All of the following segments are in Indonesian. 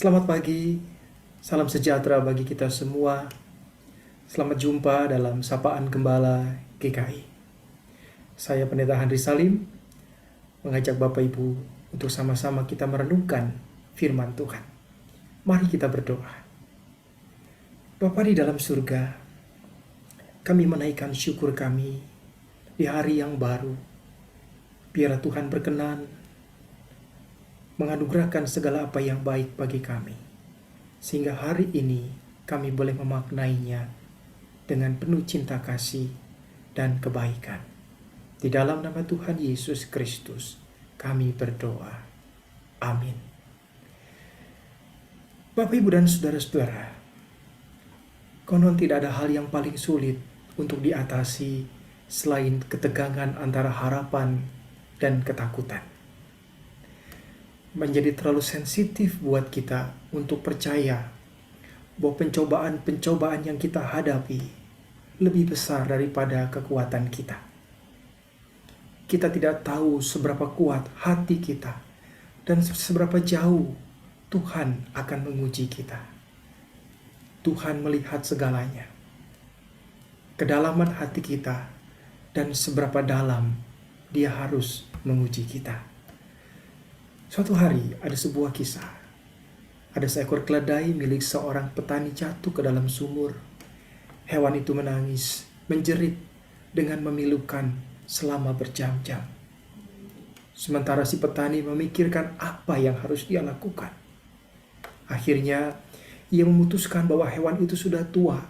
Selamat pagi, salam sejahtera bagi kita semua. Selamat jumpa dalam Sapaan Gembala GKI. Saya Pendeta Handri Salim, mengajak Bapak Ibu untuk sama-sama kita merenungkan firman Tuhan. Mari kita berdoa. Bapa di dalam surga, kami menaikkan syukur kami di hari yang baru. Biarlah Tuhan berkenan menganugerahkan segala apa yang baik bagi kami, sehingga hari ini kami boleh memaknainya dengan penuh cinta kasih dan kebaikan. Di dalam nama Tuhan Yesus Kristus, kami berdoa. Amin. Bapak, Ibu, dan saudara-saudara, konon tidak ada hal yang paling sulit untuk diatasi selain ketegangan antara harapan dan ketakutan. Menjadi terlalu sensitif buat kita untuk percaya bahwa pencobaan-pencobaan yang kita hadapi lebih besar daripada kekuatan kita. Kita tidak tahu seberapa kuat hati kita dan seberapa jauh Tuhan akan menguji kita. Tuhan melihat segalanya, kedalaman hati kita, dan seberapa dalam Dia harus menguji kita. Suatu hari ada sebuah kisah. Ada seekor keledai milik seorang petani jatuh ke dalam sumur. Hewan itu menangis, menjerit dengan memilukan selama berjam-jam. Sementara si petani memikirkan apa yang harus dia lakukan. Akhirnya ia memutuskan bahwa hewan itu sudah tua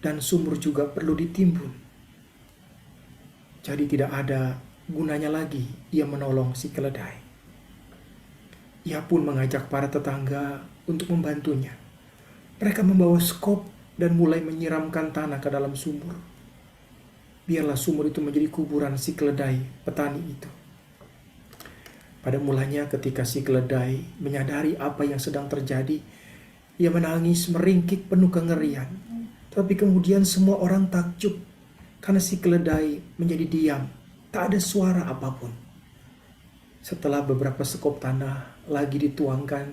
dan sumur juga perlu ditimbun. Jadi tidak ada gunanya lagi ia menolong si keledai. Ia pun mengajak para tetangga untuk membantunya. Mereka membawa skop dan mulai menyiramkan tanah ke dalam sumur. Biarlah sumur itu menjadi kuburan si keledai petani itu. Pada mulanya ketika si keledai menyadari apa yang sedang terjadi, ia menangis meringkik penuh kengerian. Tapi kemudian semua orang takjub karena si keledai menjadi diam, tak ada suara apapun. Setelah beberapa sekop tanah lagi dituangkan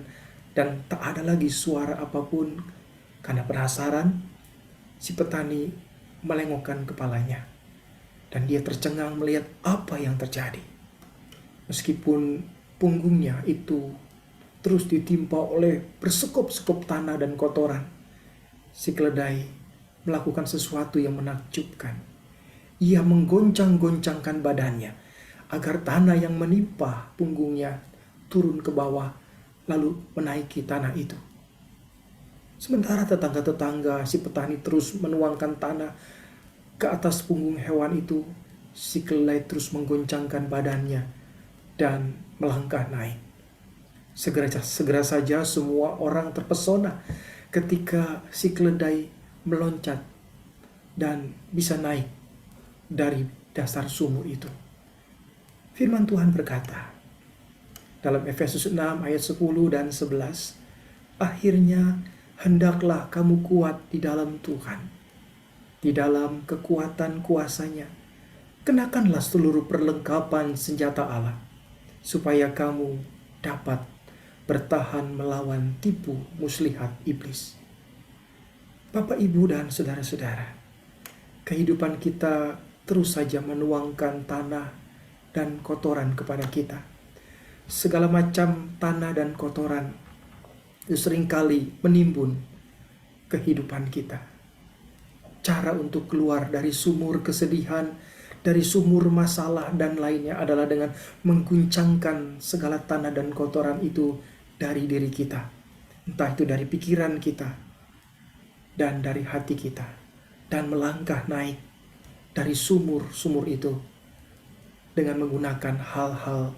dan tak ada lagi suara apapun, karena penasaran, si petani melengokkan kepalanya dan dia tercengang melihat apa yang terjadi. Meskipun punggungnya itu terus ditimpa oleh bersekop-sekop tanah dan kotoran, si keledai melakukan sesuatu yang menakjubkan. Ia menggoncang-goncangkan badannya agar tanah yang menimpa punggungnya turun ke bawah lalu menaiki tanah itu. Sementara tetangga-tetangga si petani terus menuangkan tanah ke atas punggung hewan itu, si keledai terus menggoncangkan badannya dan melangkah naik. Segera saja semua orang terpesona ketika si keledai meloncat dan bisa naik dari dasar sumur itu. Firman Tuhan berkata dalam Efesus 6 ayat 10 dan 11, akhirnya hendaklah kamu kuat di dalam Tuhan, di dalam kekuatan kuasa-Nya. Kenakanlah seluruh perlengkapan senjata Allah, supaya kamu dapat bertahan melawan tipu muslihat iblis. Bapak, Ibu, dan saudara-saudara, kehidupan kita terus saja menuangkan tanah dan kotoran kepada kita. Segala macam tanah dan kotoran itu seringkali menimbun kehidupan kita. Cara untuk keluar dari sumur kesedihan, dari sumur masalah dan lainnya adalah dengan mengguncangkan segala tanah dan kotoran itu dari diri kita. Entah itu dari pikiran kita dan dari hati kita. Dan melangkah naik dari sumur-sumur itu dengan menggunakan hal-hal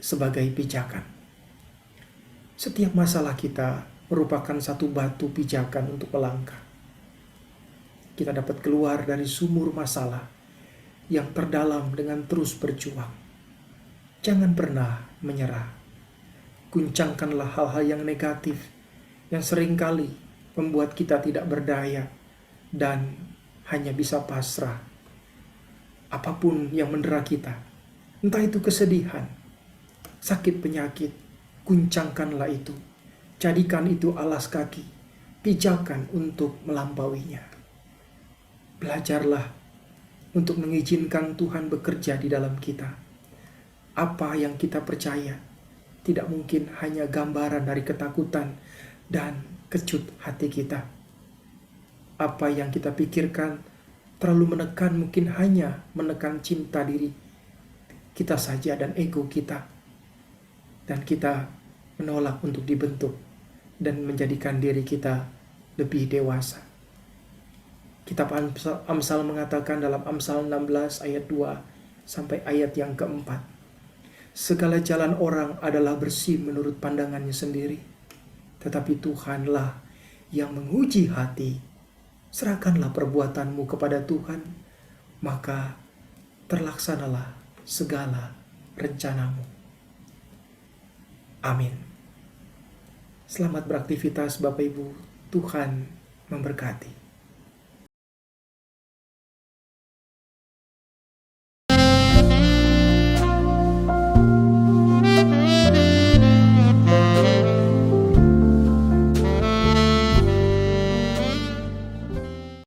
sebagai pijakan. Setiap masalah kita merupakan satu batu pijakan untuk melangkah. Kita dapat keluar dari sumur masalah yang terdalam dengan terus berjuang. Jangan pernah menyerah. Guncangkanlah hal-hal yang negatif yang seringkali membuat kita tidak berdaya dan hanya bisa pasrah. Apapun yang mendera kita, entah itu kesedihan, sakit penyakit, guncangkanlah itu Jadikan itu alas kaki, pijakan untuk melampauinya. Belajarlah untuk mengizinkan Tuhan bekerja di dalam kita. Apa yang kita percaya tidak mungkin hanya gambaran dari ketakutan dan kecut hati kita. Apa yang kita pikirkan terlalu menekan, mungkin hanya menekan cinta diri kita saja dan ego kita. Dan kita menolak untuk dibentuk dan menjadikan diri kita lebih dewasa. Kitab Amsal mengatakan dalam Amsal 16 ayat 2 sampai ayat yang keempat, segala jalan orang adalah bersih menurut pandangannya sendiri, tetapi Tuhanlah yang menguji hati. Serahkanlah perbuatanmu kepada Tuhan, maka terlaksanalah segala rencanamu. Amin. Selamat beraktivitas Bapak Ibu. Tuhan memberkati.